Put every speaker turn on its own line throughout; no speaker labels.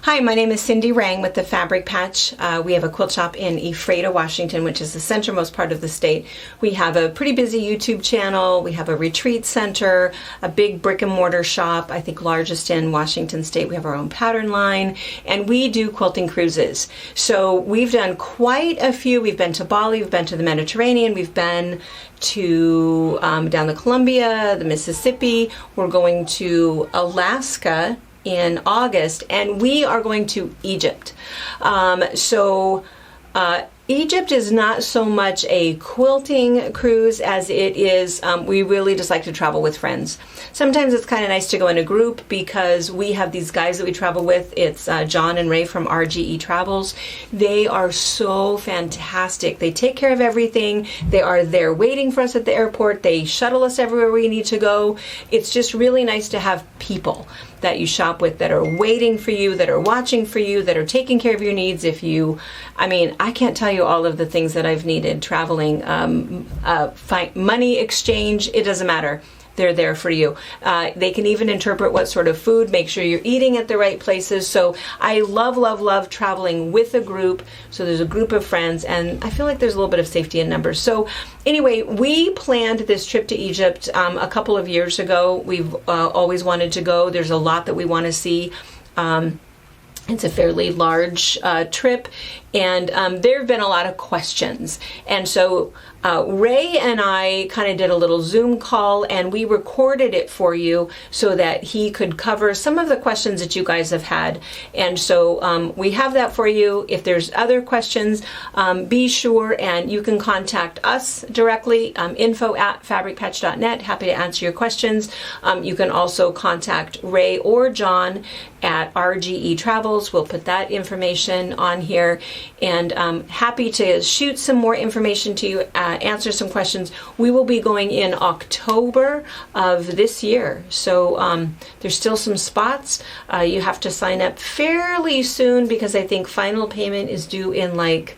Hi, my name is Cindy Rang with the Fabric Patch. We have a quilt shop in Ephrata, Washington, which is the centermost part of the state. We have a pretty busy YouTube channel. We have a retreat center, a big brick and mortar shop, I think largest in Washington state. We have our own pattern line, and we do quilting cruises. So we've done quite a few. We've been to Bali, we've been to the Mediterranean, we've been to down the Columbia, the Mississippi. We're going to Alaska in August, and we are going to Egypt. Egypt is not so much a quilting cruise as it is, we really just like to travel with friends. Sometimes it's kind of nice to go in a group because we have these guys that we travel with. It's John and Ray from RGE Travels. They are so fantastic. They take care of everything. They are there waiting for us at the airport. They shuttle us everywhere we need to go. It's just really nice to have people that you shop with that are waiting for you, that are watching for you, that are taking care of your needs. I can't tell you all of the things that I've needed traveling, money exchange, it doesn't matter. They're there for you. They can even interpret what sort of food, make sure you're eating at the right places. So I love, love, love traveling with a group. So there's a group of friends, and I feel like there's a little bit of safety in numbers. So anyway, we planned this trip to Egypt a couple of years ago. We've always wanted to go. There's a lot that we want to see. It's a fairly large trip, and there have been a lot of questions. And so Ray and I kind of did a little Zoom call, and we recorded it for you so that he could cover some of the questions that you guys have had. And so we have that for you. If there's other questions, be sure and you can contact us directly, info@fabricpatch.net. Happy to answer your questions. You can also contact Ray or John at RGE Travels. We'll put that information on here, and happy to shoot some more information to you, answer some questions. We will be going in October of this year, so there's still some spots. You have to sign up fairly soon because I think final payment is due in like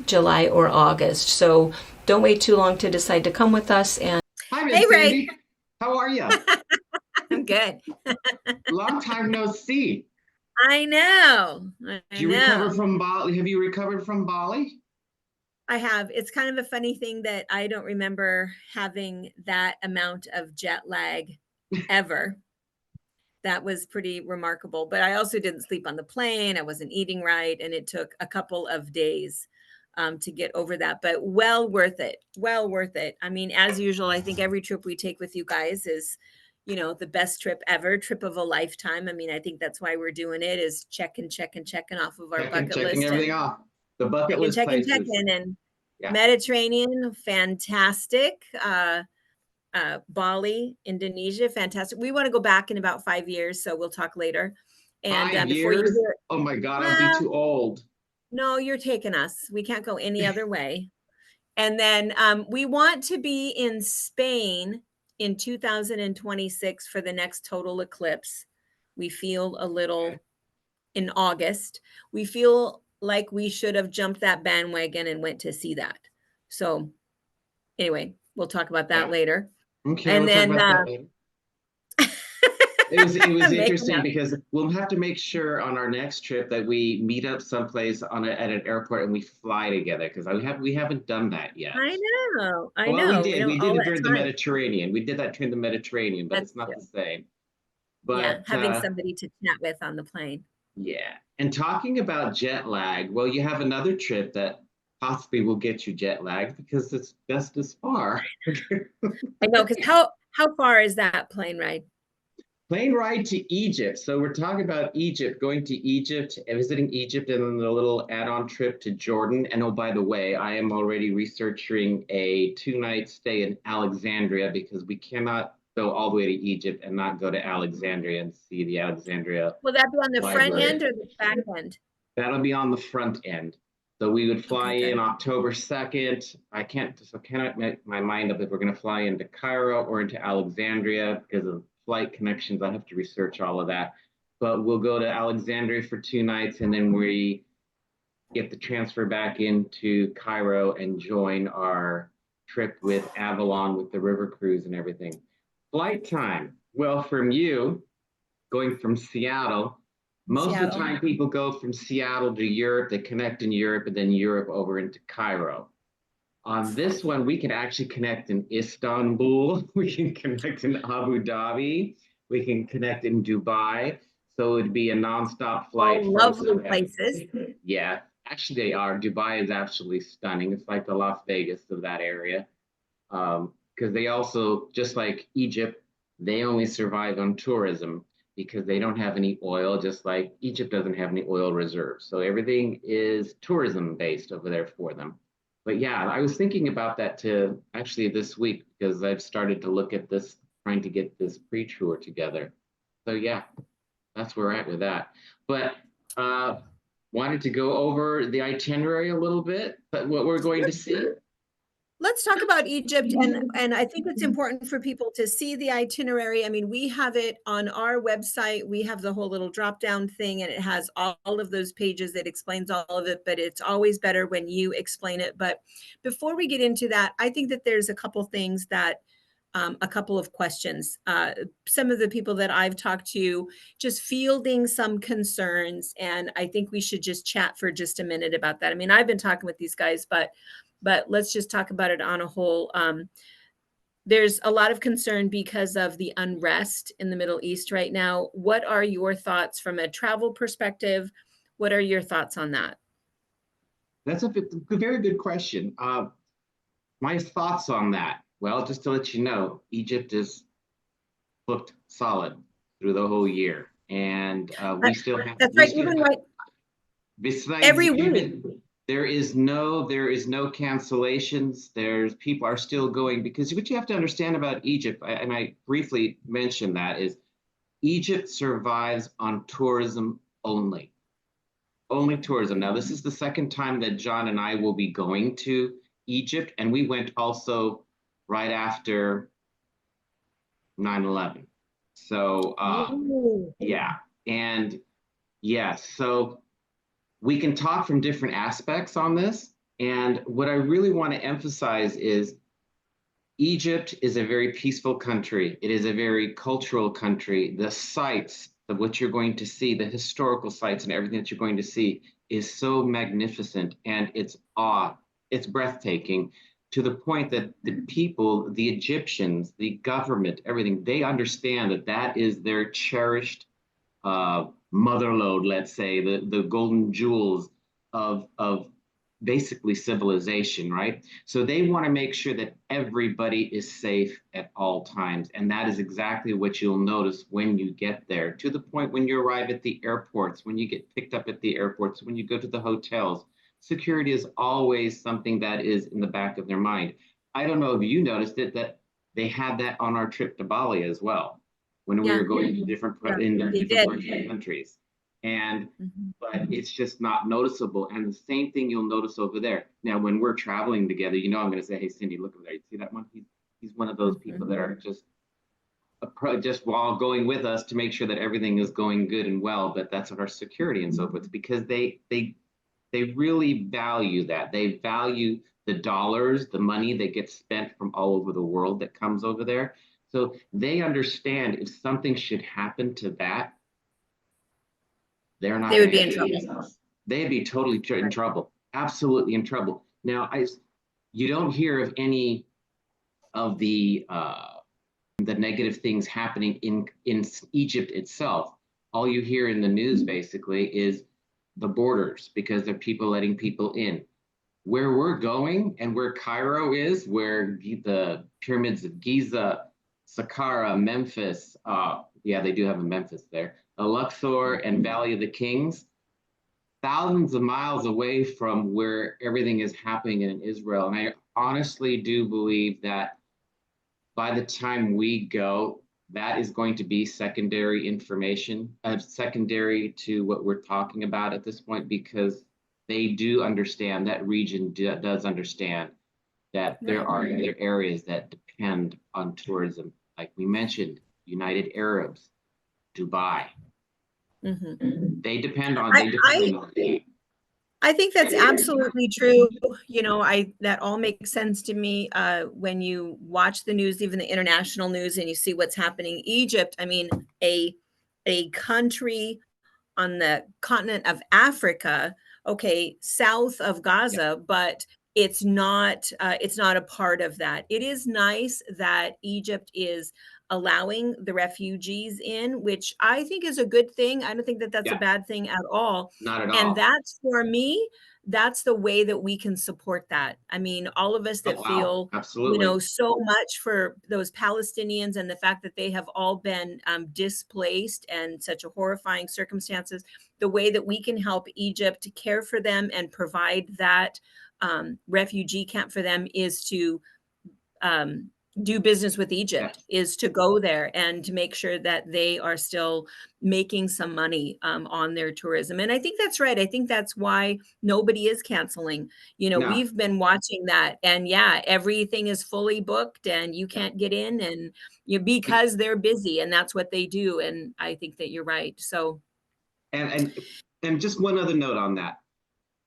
July or August, so don't wait too long to decide to come with us. And
Hi, Miss
hey, Ray.
Sandy. How are you?
I'm good.
Long time no see.
I know.
Did you recover from Bali? Have you recovered from Bali?
I have. It's kind of a funny thing that I don't remember having that amount of jet lag ever. That was pretty remarkable. But I also didn't sleep on the plane. I wasn't eating right. And it took a couple of days to get over that. But well worth it. Well worth it. I mean, as usual, I think every trip we take with you guys is, the best trip ever, trip of a lifetime. I mean, I think that's why we're doing it, is checking off of our bucket list.
Checking everything off. The bucket list places.
And yeah. Mediterranean, fantastic. Bali, Indonesia, fantastic. We want to go back in about 5 years, so we'll talk later. And
5 years? Oh my God, I'll be too old.
No, you're taking us. We can't go any other way. And then we want to be in Spain in 2026 for the next total eclipse. We feel a little in August. We feel like we should have jumped that bandwagon and went to see that. So anyway, we'll talk about that later.
Okay. And then it was interesting because we'll have to make sure on our next trip that we meet up someplace at an airport and we fly together, because we haven't done that yet.
I know.
We did it during the Mediterranean. We did that during the Mediterranean, but it's not the same. But
yeah, having somebody to chat with on the plane.
Yeah. And talking about jet lag, well, you have another trip that possibly will get you jet lagged because it's just as far.
I know, because how far is that plane ride?
Plane ride to Egypt. So we're talking about Egypt, going to Egypt, visiting Egypt, and then a little add-on trip to Jordan. And oh, by the way, I am already researching a 2-night stay in Alexandria because we cannot go all the way to Egypt and not go to Alexandria and see the Alexandria.
Will that be on the front end or the back end?
That'll be on the front end. So we would fly in October 2nd. I cannot make my mind up if we're going to fly into Cairo or into Alexandria because of flight connections. I have to research all of that. But we'll go to Alexandria for 2 nights, and then we get the transfer back into Cairo and join our trip with Avalon with the river cruise and everything. Flight time. Well, from you, going from Seattle Most of the
Seattle.
time, people go from Seattle to Europe, they connect in Europe, and then Europe over into Cairo. On this one, we can actually connect in Istanbul, we can connect in Abu Dhabi, we can connect in Dubai. So it'd be a nonstop flight.
All lovely places.
Yeah, actually they are. Dubai is absolutely stunning. It's like the Las Vegas of that area. Because they also, just like Egypt, they only survive on tourism because they don't have any oil, just like Egypt doesn't have any oil reserves. So everything is tourism based over there for them. But yeah, I was thinking about that to actually this week because I've started to look at this, trying to get this pre-tour together. So yeah, that's where we're at with that. But wanted to go over the itinerary a little bit, but what we're going to see.
Let's talk about Egypt, and I think it's important for people to see the itinerary. I mean, we have it on our website. We have the whole little drop-down thing, and it has all of those pages that explains all of it, but it's always better when you explain it. But before we get into that, I think that there's a couple things that a couple of questions. Some of the people that I've talked to just fielding some concerns, and I think we should just chat for just a minute about that. I mean, I've been talking with these guys, but let's just talk about it on a whole. There's a lot of concern because of the unrest in the Middle East right now. What are your thoughts from a travel perspective? What are your thoughts on that?
That's a very good question. My thoughts on that. Well, just to let you know, Egypt is booked solid through the whole year, and we still have.
That's right. Even right.
Besides,
every week.
There is no cancellations. People are still going, because what you have to understand about Egypt, and I briefly mentioned that, is Egypt survives on tourism only. Only tourism. Now, this is the second time that John and I will be going to Egypt, and we went also right after 9/11. So yeah, and yeah, so we can talk from different aspects on this. And what I really want to emphasize is Egypt is a very peaceful country. It is a very cultural country. The sites of what you're going to see, the historical sites and everything that you're going to see is so magnificent, and it's breathtaking, to the point that the people, the Egyptians, the government, everything, they understand that that is their cherished motherlode, let's say, the golden jewels of basically civilization, right? So they want to make sure that everybody is safe at all times. And that is exactly what you'll notice when you get there, to the point when you arrive at the airports, when you get picked up at the airports, when you go to the hotels. Security is always something that is in the back of their mind. I don't know if you noticed it, that they had that on our trip to Bali as well, when we were going to different parts of the countries. And but it's just not noticeable. And the same thing you'll notice over there. Now, when we're traveling together, you know, I'm going to say, hey, Cindy, look over there. You see that one? He's one of those people that are just while going with us to make sure that everything is going good and well. But that's our security and so forth, because they really value that. They value the dollars, the money that gets spent from all over the world that comes over there. So they understand if something should happen to that, they're not.
They would be in trouble.
They'd be totally in trouble. Absolutely in trouble. Now, you don't hear of any of the negative things happening in Egypt itself. All you hear in the news basically is the borders, because there are people letting people in. Where we're going and where Cairo is, where the pyramids of Giza, Saqqara, Memphis, yeah, they do have a Memphis there, Luxor and Valley of the Kings, thousands of miles away from where everything is happening in Israel. And I honestly do believe that by the time we go, that is going to be secondary information, secondary to what we're talking about at this point, because they do understand, that region does understand that there are other areas that depend on tourism. Like we mentioned, United Arabs, Dubai. They depend on.
I think that's absolutely true. You know, that all makes sense to me when you watch the news, even the international news, and you see what's happening. Egypt, I mean, a country on the continent of Africa, okay, south of Gaza, but it's not a part of that. It is nice that Egypt is allowing the refugees in, which I think is a good thing. I don't think that that's a
Yeah,
bad thing at all.
not at
And
all.
that's, for me, that's the way that we can support that. I mean, all of us
Oh,
that
wow,
feel,
absolutely.
so much for those Palestinians and the fact that they have all been displaced and such a horrifying circumstances, the way that we can help Egypt to care for them and provide that refugee camp for them is to um, do business with Egypt,
Yes.
is to go there and to make sure that they are still making some money on their tourism. And I think that's right. I think that's why nobody is canceling.
No.
We've been watching that, and yeah, everything is fully booked and you
Yeah.
can't get in, and because they're busy and that's what they do. And I think that you're right. So,
And just one other note on that.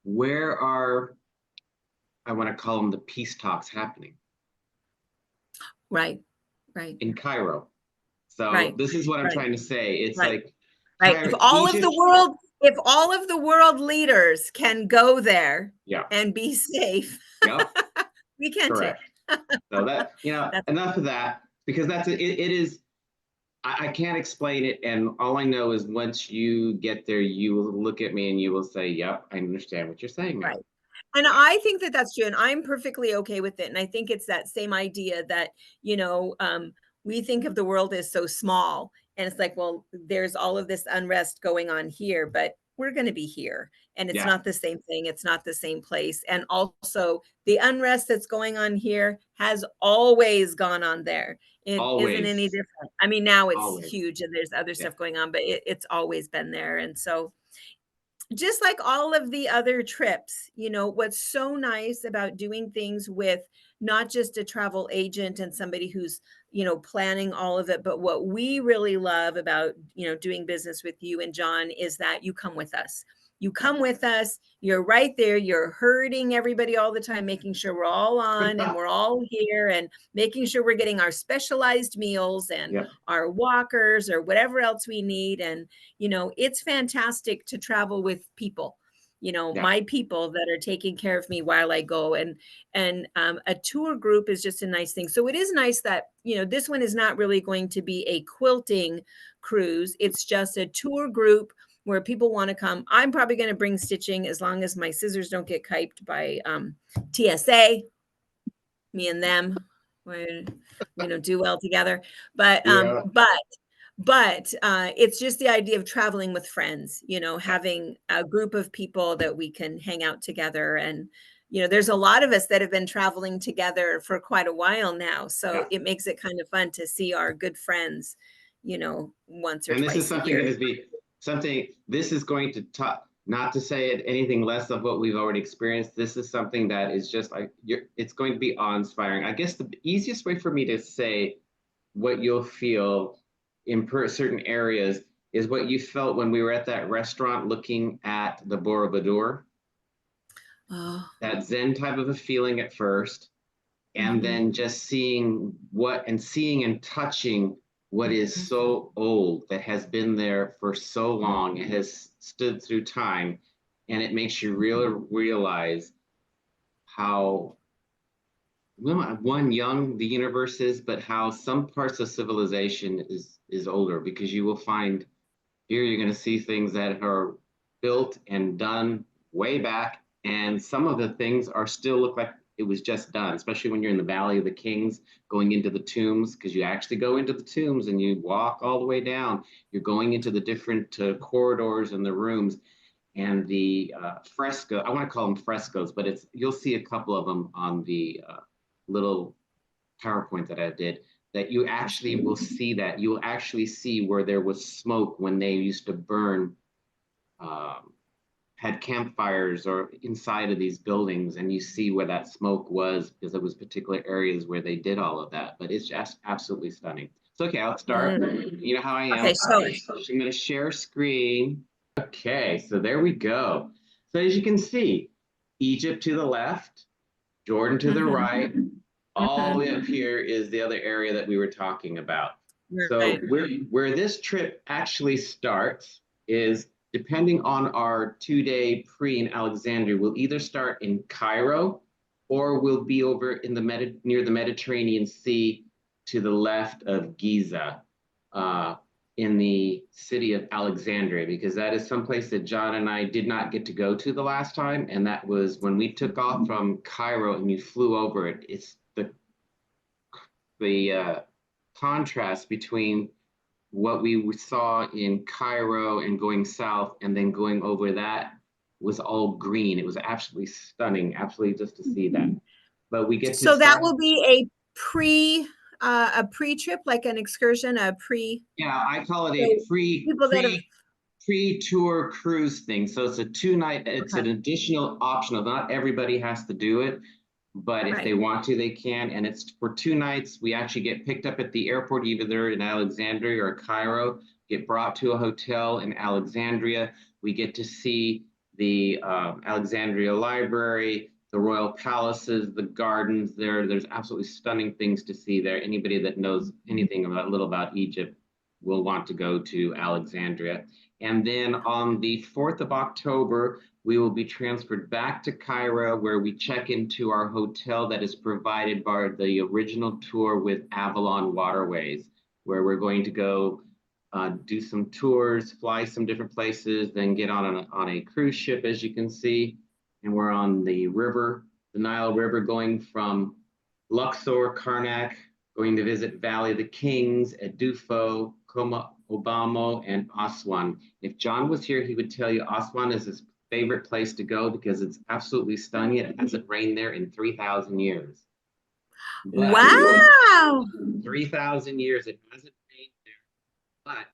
Where are, I want to call them, the peace talks happening?
right, right,
In Cairo. So
right,
this is what I'm
right,
trying to say. It's
right.
like
Right. If
Cairo,
all of the
Egypt.
world, if all of the world leaders can go there
Yeah.
and be safe,
Yep.
we can too.
Correct. So that,
That's
enough of that, because it is, I can't explain it. And all I know is once you get there, you will look at me and you will say, yep, I understand what you're saying now.
right. And
Yeah.
I think that that's true. And I'm perfectly okay with it. And I think it's that same idea that, we think of the world as so small. And it's like, well, there's all of this unrest going on here, but we're going to be here. And it's
Yeah.
not the same thing. It's not the same place. And also, the unrest that's going on here has always gone on there. It isn't any
Always.
different. I mean, now it's
Always.
huge and there's other
Yeah.
stuff going on, but it's always been there. And so, just like all of the other trips, what's so nice about doing things with not just a travel agent and somebody who's, planning all of it, but what we really love about, doing business with you and John is that you come with us. You come with us, you're right there, you're herding everybody all the time, making sure we're all on and we're all here and making sure we're getting our specialized meals and
Yeah.
our walkers or whatever else we need. And it's fantastic to travel with people,
Yeah.
my people that are taking care of me while I go. And a tour group is just a nice thing. So it is nice that, this one is not really going to be a quilting cruise. It's just a tour group where people want to come. I'm probably going to bring stitching as long as my scissors don't get kiped by TSA. Me and them, we do well together. But
Yeah.
but it's just the idea of traveling with friends, having a group of people that we can hang out together. And, there's a lot of us that have been traveling together for quite a while now. So
Yeah.
it makes it kind of fun to see our good friends, once or
And this
twice
is
a
something
year.
this is going to not to say it anything less of what we've already experienced. This is something that is just like, it's going to be awe-inspiring. I guess the easiest way for me to say what you'll feel in certain areas is what you felt when we were at that restaurant looking at the Borobudur.
Oh.
That Zen type of a feeling at first, and then just seeing and touching what is so old, that has been there for so long, it has stood through time, and it makes you realize how one young the universe is, but how some parts of civilization is older, because you will find here you're going to see things that are built and done way back, and some of the things are still look like it was just done, especially when you're in the Valley of the Kings going into the tombs, because you actually go into the tombs and you walk all the way down. You're going into the different corridors and the rooms, and the fresco. I want to call them frescoes, but you'll see a couple of them on the little PowerPoint that I did, that you actually will see that. You will actually see where there was smoke when they used to burn, had campfires or inside of these buildings, and you see where that smoke was, because there was particular areas where they did all of that. But it's just absolutely stunning. So, okay, I'll start. You know how I am.
Okay, so
I'm going to share screen. Okay, so there we go. So as you can see, Egypt to the left, Jordan to the right, all the way up here is the other area that we were talking about. So where this trip actually starts is depending on our 2-day pre in Alexandria, we'll either start in Cairo or we'll be over in the near the Mediterranean Sea to the left of Giza, in the city of Alexandria, because that is someplace that John and I did not get to go to the last time. And that was when we took off from Cairo and you flew over it. It's the contrast between what we saw in Cairo and going south and then going over that was all green. It was absolutely stunning, absolutely just to see that. But we get to
So that will be a pre-trip, like an excursion,
yeah, I call it a pre-tour cruise thing. So it's a 2-night, it's an additional optional. Not everybody has to do it, but if they want to, they can. And it's for 2 nights. We actually get picked up at the airport, either in Alexandria or Cairo, get brought to a hotel in Alexandria. We get to see the Alexandria Library, the royal palaces, the gardens there. There's absolutely stunning things to see there. Anybody that knows anything little about Egypt will want to go to Alexandria. And then on the 4th of October, we will be transferred back to Cairo, where we check into our hotel that is provided by the original tour with Avalon Waterways, where we're going to go do some tours, fly some different places, then get on a cruise ship, as you can see. And we're on the river, the Nile River, going from Luxor, Karnak, going to visit Valley of the Kings, Edufo, Obamo, and Aswan. If John was here, he would tell you Aswan is his favorite place to go because it's absolutely stunning. It hasn't rained there in 3,000 years.
Wow!
3,000 years, it hasn't rained there, but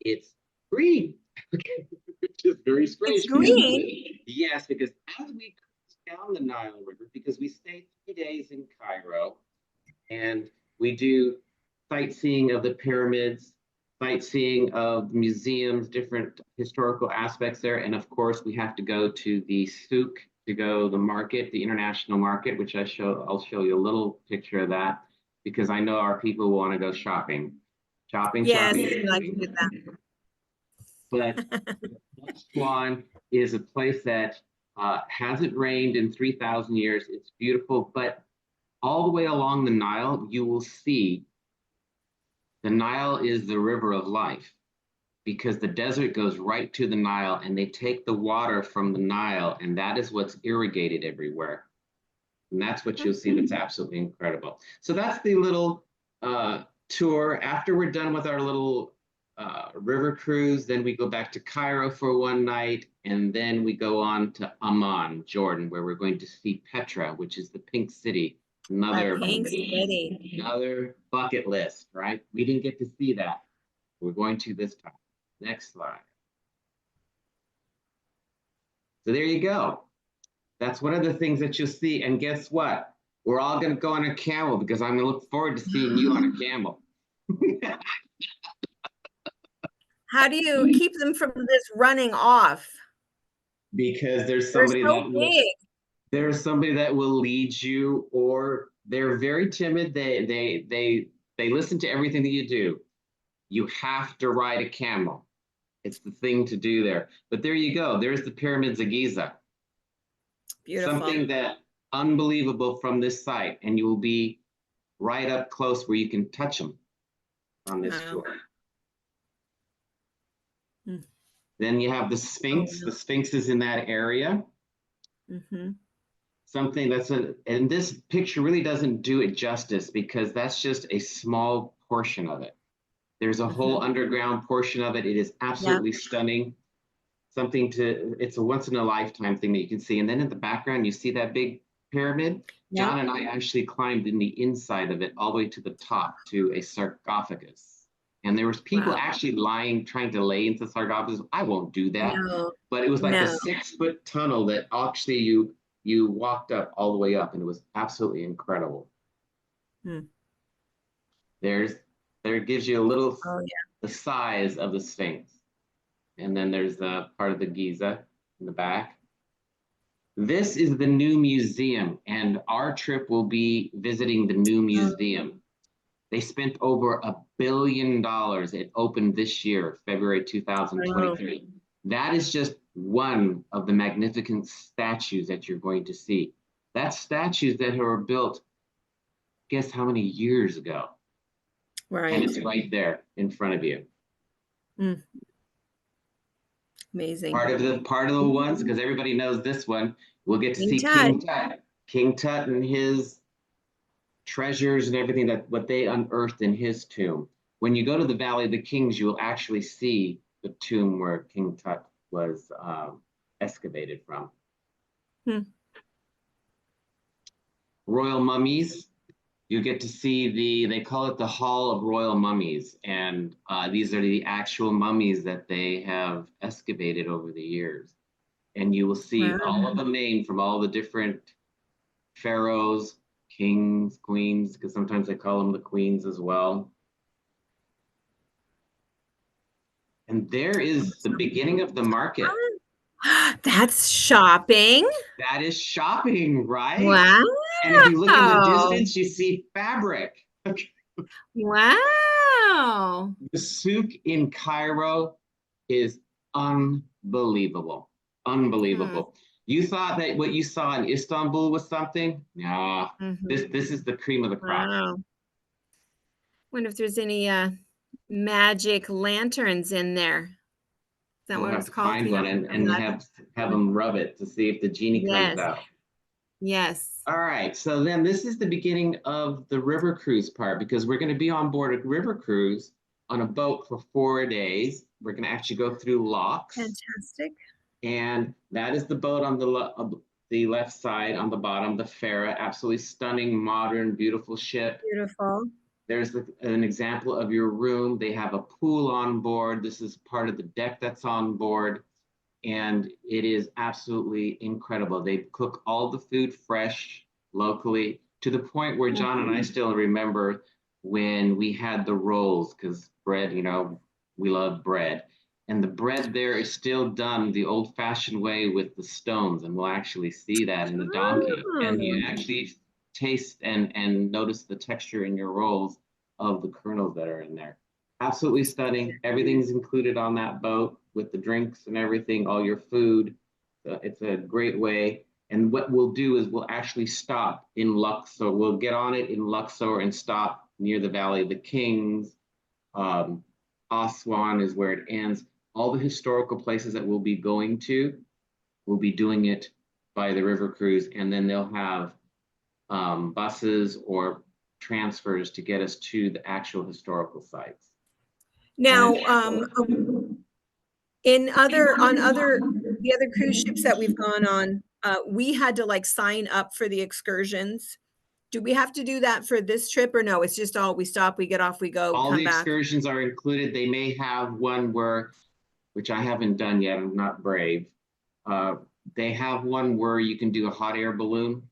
it's green. Which is very strange.
It's green.
Yes, because as we cruise down the Nile River, because we stay 3 days in Cairo, and we do sightseeing of the pyramids, sightseeing of museums, different historical aspects there, and of course we have to go to the souk, to go the market, the international market, which I'll show you a little picture of that, because I know our people want to go shopping.
Yes, we like to do that.
But Aswan is a place that hasn't rained in 3,000 years. It's beautiful, but all the way along the Nile, you will see the Nile is the river of life, because the desert goes right to the Nile, and they take the water from the Nile, and that is what's irrigated everywhere. And that's what you'll see that's absolutely incredible. So that's the little tour. After we're done with our little river cruise, then we go back to Cairo for 1 night, and then we go on to Amman, Jordan, where we're going to see Petra, which is the Pink City. Another bucket list, right? We didn't get to see that. We're going to this time. Next slide. So there you go. That's one of the things that you'll see. And guess what? We're all going to go on a camel, because I'm going to look forward to seeing you on a camel.
How do you keep them from this running off?
Because there's somebody
there's
somebody that will lead you, or they're very timid. They listen to everything that you do. You have to ride a camel. It's the thing to do there. But there you go. There's the pyramids of Giza.
Beautiful.
Something that unbelievable from this site, and you will be right up close where you can touch them on this tour. Then you have the Sphinx. The Sphinx is in that area. Something that's and this picture really doesn't do it justice, because that's just a small portion of it. There's a whole underground portion of it. It is absolutely stunning. It's a once in a lifetime thing that you can see. And then in the background, you see that big pyramid. John and I actually climbed in the inside of it all the way to the top to a sarcophagus. And there was people actually trying to lay into the sarcophagus. I won't do that. But it was like a 6-foot tunnel that actually you walked up all the way up, and it was absolutely incredible. There gives you a little the size of the Sphinx. And then there's the part of the Giza in the back. This is the new museum, and our trip will be visiting the new museum. They spent over $1 billion. It opened this year, February 2023. That is just one of the magnificent statues that you're going to see. That's statues that were built, guess how many years ago?
Right.
And it's right there in front of you.
Mm. Amazing.
Part of the ones, because everybody knows this one, we'll get to
King
see
Tut.
King Tut. King Tut and his treasures and everything that what they unearthed in his tomb. When you go to the Valley of the Kings, you will actually see the tomb where King Tut was excavated from. Royal mummies. You get to see they call it the Hall of Royal Mummies. And these are the actual mummies that they have excavated over the years. And you will see all of them named from all the different pharaohs, kings, queens, because sometimes they call them the queens as well. And there is the beginning of the market.
That's shopping.
That is shopping, right?
Wow.
And if you look in the distance, you see fabric.
Wow.
The souk in Cairo is unbelievable. Unbelievable. You thought that what you saw in Istanbul was something? Nah. This is the cream of the crop.
Wow. Wonder if there's any magic lanterns in there. Is that what it's called?
Find one and have them rub it to see if the genie comes out.
Yes.
All right. So then this is the beginning of the river cruise part, because we're going to be on board a river cruise on a boat for 4 days. We're going to actually go through locks.
Fantastic.
And that is the boat on the left side, on the bottom, the Farah. Absolutely stunning, modern, beautiful ship.
Beautiful.
There's an example of your room. They have a pool on board. This is part of the deck that's on board. And it is absolutely incredible. They cook all the food fresh, locally, to the point where John and I still remember when we had the rolls, because bread, we love bread. And the bread there is still done the old-fashioned way with the stones. And we'll actually see that in the donkey. And you actually taste and notice the texture in your rolls of the kernels that are in there. Absolutely stunning. Everything's included on that boat with the drinks and everything, all your food. It's a great way. And what we'll do is we'll actually stop in Luxor. We'll get on it in Luxor and stop near the Valley of the Kings. Aswan is where it ends. All the historical places that we'll be going to, we'll be doing it by the river cruise. And then they'll have buses or transfers to get us to the actual historical sites.
Now, the other cruise ships that we've gone on, we had to sign up for the excursions. Do we have to do that for this trip, or no? It's just all we stop, we get off, we go,
all
come
the
back.
Excursions are included. They may have one which I haven't done yet. I'm not brave. They have one where you can do a hot air balloon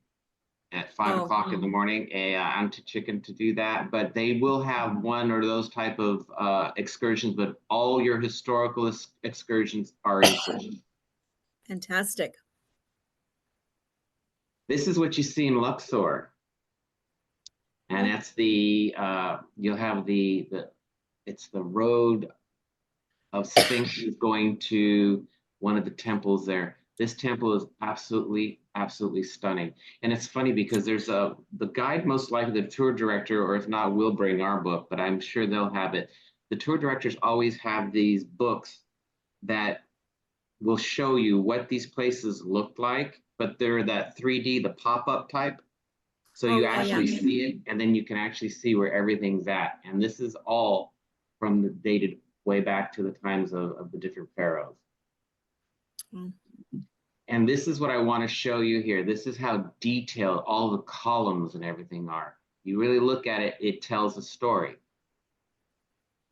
at 5 o'clock in the morning. I'm too chicken to do that, but they will have one or those type of excursions, but all your historical excursions are included.
Fantastic.
This is what you see in Luxor. And that's you'll have it's the road of Sphinx going to one of the temples there. This temple is absolutely, absolutely stunning. And it's funny because there's the guide, most likely the tour director, or if not, we'll bring our book, but I'm sure they'll have it. The tour directors always have these books that will show you what these places look like, but they're that 3D, the pop-up type. So you actually see it, and then you can actually see where everything's at. And this is all from the dated way back to the times of the different pharaohs. And this is what I want to show you here. This is how detailed all the columns and everything are. You really look at it, it tells a story.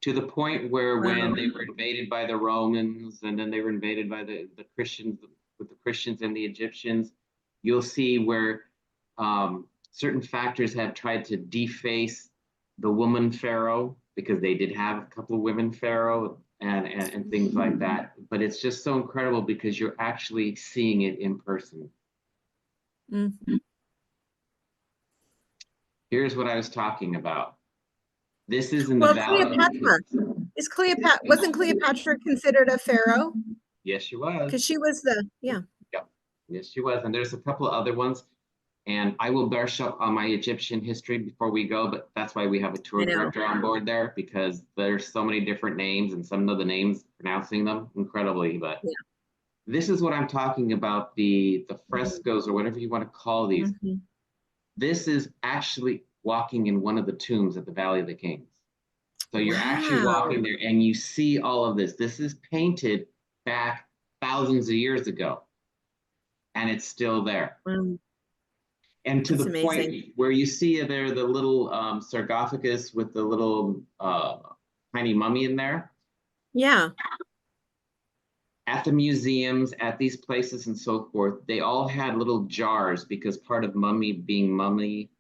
To the point where when they were invaded by the Romans, and then they were invaded by the Christians, with the Christians and the Egyptians, you'll see where certain factors have tried to deface the woman pharaoh, because they did have a couple of women pharaoh and things like that. But it's just so incredible because you're actually seeing it in person. Here's what I was talking about. This is in the Valley.
Cleopatra. Wasn't Cleopatra considered a pharaoh?
Yes, she was.
Because she was the, yeah.
Yep. Yes, she was. And there's a couple of other ones. And I will brush up on my Egyptian history before we go, but that's why we have a tour
I know.
director on board there, because there's so many different names and some of the names pronouncing them incredibly. But
Yeah.
this is what I'm talking about, the frescoes or whatever you want to call these.
Mhm.
This is actually walking in one of the tombs at the Valley of the Kings. So you're actually
Wow.
walking there and you see all of this. This is painted back thousands of years ago, and it's still there.
Wow.
And to
That's
the
amazing.
point where you see there the little sarcophagus with the little tiny mummy in there.
Yeah.
At the museums, at these places and so forth, they all had little jars because part of being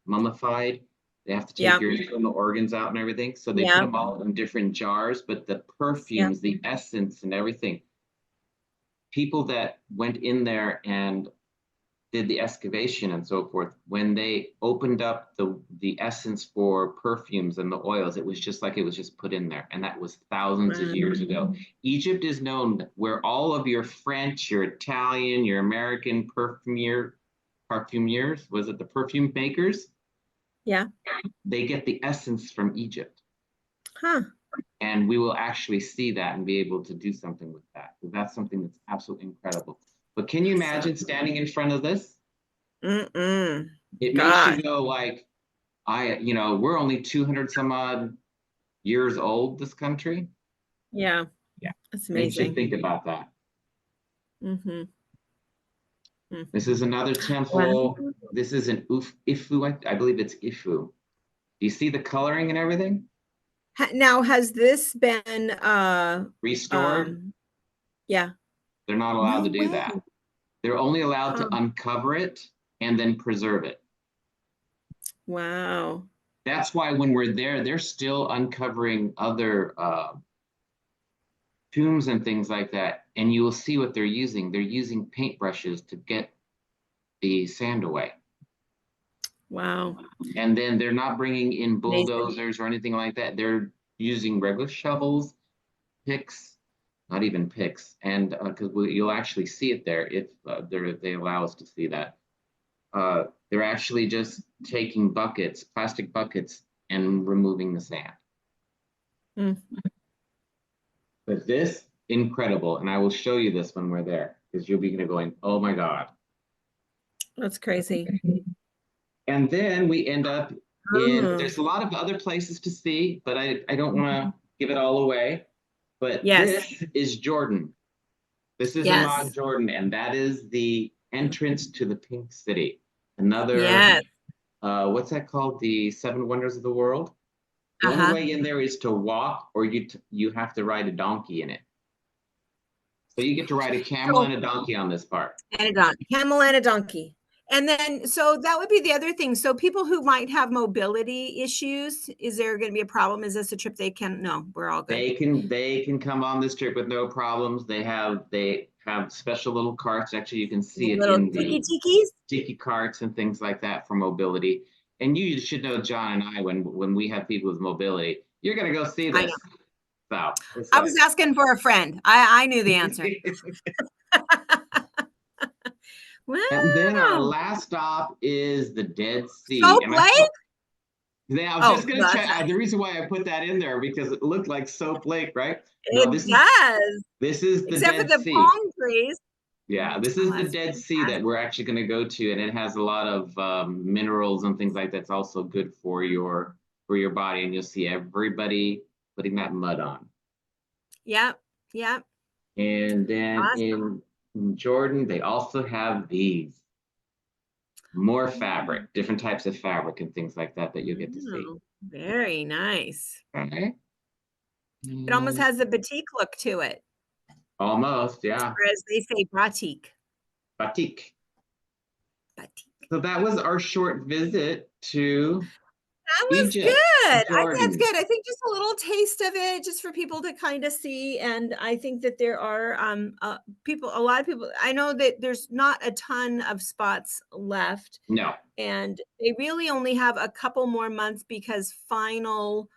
mummified, they have to take
Yeah.
your internal organs out and everything. So they put
Yeah.
them all in different jars, but the perfumes, the essence and everything, people that went in there and did the excavation and so forth, when they opened up the essence for perfumes and the oils, it was just like it was just put in there. And that was thousands of years ago. Egypt is known where all of your French, your Italian, your American perfumiers, was it the perfume makers?
Yeah.
They get the essence from Egypt.
Huh.
And we will actually see that and be able to do something with that. That's something that's absolutely incredible. But can you imagine standing in front of this?
Mm-mm.
It makes you go like, we're only 200 some odd years old, this country.
Yeah.
Yeah.
That's
Makes you
amazing.
think about that.
Mm-hmm.
This is another temple. This is an Ifu. I believe it's Ifu. Do you see the coloring and everything?
Now, has this been
Restored?
yeah.
They're not allowed
No
to do
way.
that. They're only allowed to uncover it and then preserve it.
Wow.
That's why when we're there, they're still uncovering other tombs and things like that. And you will see what they're using. They're using paintbrushes to get the sand away.
Wow.
And then they're not bringing in
Amazing.
bulldozers or anything like that. They're using regular shovels, picks, not even picks. And because you'll actually see it there if they allow us to see that. They're actually just taking buckets, plastic buckets, and removing the sand. But this, incredible. And I will show you this when we're there, because you'll be going, oh my God.
That's crazy.
And then we end up there's a lot of other places to see, but I don't want to give it all away. But this is Jordan. This is Amman, Jordan, and that is the entrance to the Pink City. Another, what's that called? The Seven Wonders of the World. The only way in there is to walk, or you have to ride a donkey in it. So you get to ride a camel and a donkey on this part.
And a donkey. Camel and a donkey. And then, so that would be the other thing. So people who might have mobility issues, is there going to be a problem? Is this a trip they can? No, we're all good.
They can come on this trip with no problems. They have special little carts. Actually, you can see it in the tiki carts and things like that for mobility. And you should know, John and I, when we have people with mobility, you're going to go see this. So
I was asking for a friend. I knew the answer.
Wow. And then our last stop is the Dead Sea.
Salt Lake?
Yeah, I was just going to check. The reason why I put that in there, because it looked like Soap Lake, right?
This
is the
Except
Dead
for the
Sea.
palm trees.
Yeah, this is the Dead Sea that we're actually going to go to, and it has a lot of minerals and things like that's also good for your body, and you'll see everybody putting that mud on.
Yep.
And then in Jordan, they also have these more fabric, different types of fabric and things like that you'll get to see.
Very nice.
Okay.
It almost has a batik look to it.
Almost, yeah.
Or as they say, batik.
Batik. So that was our short visit to
That was
Egypt,
good.
Jordan.
I think that's good. I think just a little taste of it, just for people to kind of see. And I think that there are a lot of people. I know that there's not a ton of spots left.
No.
And they really only have a couple more months because final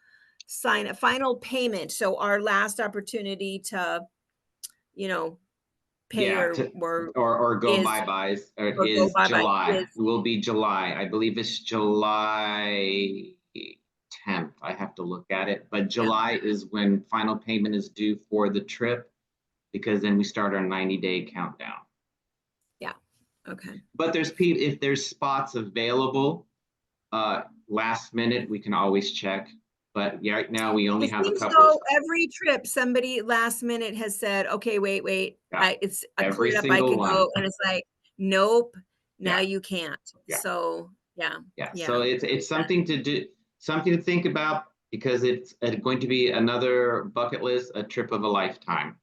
payment. So our last opportunity to, pay
Yeah, or go
is-
bye-byes
or go
is
bye-bye
July.
is-
Will be July. I believe it's July 10th. I have to look at it. But July is when final payment is due for the trip, because then we start our 90-day countdown.
Yeah. Okay.
But if there's spots available, last minute, we can always check. But right now we only
It
have a
seems
couple.
though every trip, somebody last minute has said, okay, wait.
Yeah.
It's
Every
cleared up, I
single
can
one.
go. And it's like, nope, now
Yeah.
you can't.
Yeah.
So yeah.
So it's something to do, something to think about, because it's going to be another bucket list, a trip of a lifetime.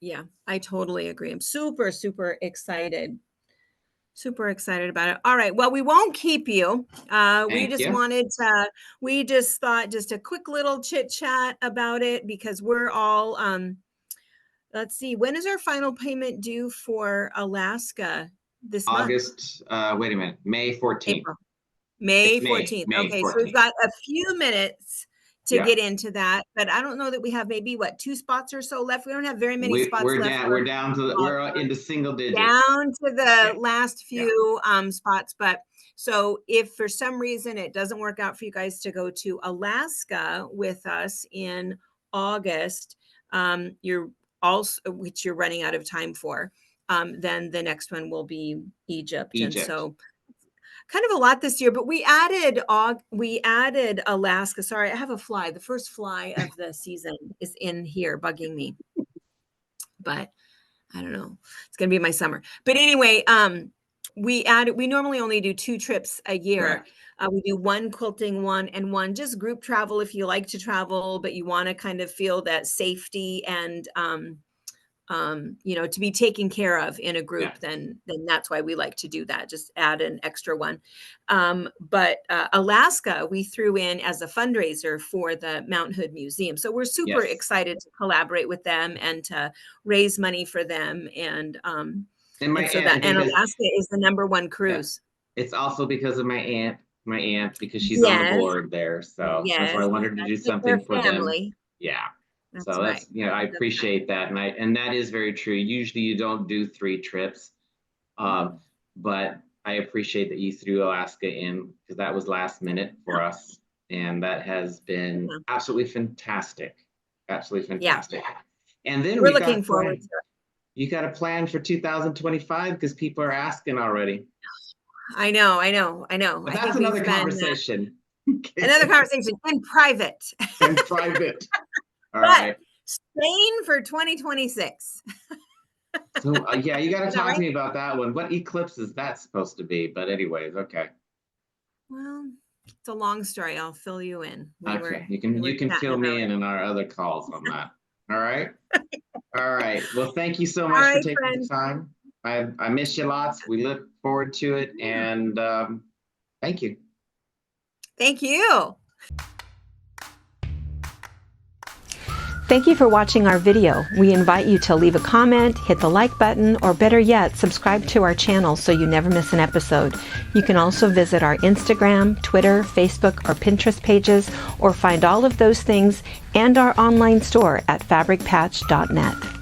Yeah, I totally agree. I'm super, super excited. Super excited about it. All right. Well, we won't keep you. We
Thank you.
We just thought just a quick little chit chat about it, because we're all, let's see, when is our final payment due for Alaska this month?
August, wait a minute, May 14th.
April. May
It's
14th.
May
Okay. So
14th.
we've got a few minutes to
Yeah.
get into that, but I don't know that we have maybe 2 spots or so left. We don't have very many spots left.
We're down to we're into single digits.
Down to the
Yeah.
last few spots. But so if for some reason it doesn't work out for you guys to go to Alaska with us in August, you're also, which you're running out of time for, then the next one will be Egypt. And so kind of a lot this year, but we added Alaska. Sorry, I have a fly. The first fly of the season is in here bugging me, but I don't know. It's going to be my summer. But anyway, we normally only do 2 trips a year. We do one quilting one and one just group travel if you like to travel, but you want to kind of feel that safety and, to be taken care of in a group, then that's why we like to do that. Just add an extra one. But Alaska, we threw in as a fundraiser for the Mount Hood Museum. So we're super excited to collaborate with them and to raise money for them. And Alaska is the #1 cruise.
Yeah. It's also because of my aunt, because she's on the board there. So that's why I wanted to do something for them. Yeah. That's right. I appreciate that. And that is very true. Usually you don't do 3 trips. But I appreciate that you threw Alaska in, because that was last minute for us. And that has been absolutely fantastic. Absolutely fantastic. And then
we're looking forward to it.
You got a plan for 2025, because people are asking already.
I know.
But that's another conversation.
Another conversation in private.
In private. All right.
Spain for 2026.
So you got to talk to me about that one. What eclipse is that supposed to be? But anyways, okay.
Well, it's a long story. I'll fill you in.
You can fill me in our other calls on that. All right. All right. Well, thank you so much for taking the time. I miss you lots. We look forward to it, and thank you.
Thank you.
Thank you for watching our video. We invite you to leave a comment, hit the like button, or better yet, subscribe to our channel so you never miss an episode. You can also visit our Instagram, Twitter, Facebook, or Pinterest pages, or find all of those things and our online store at fabricpatch.net.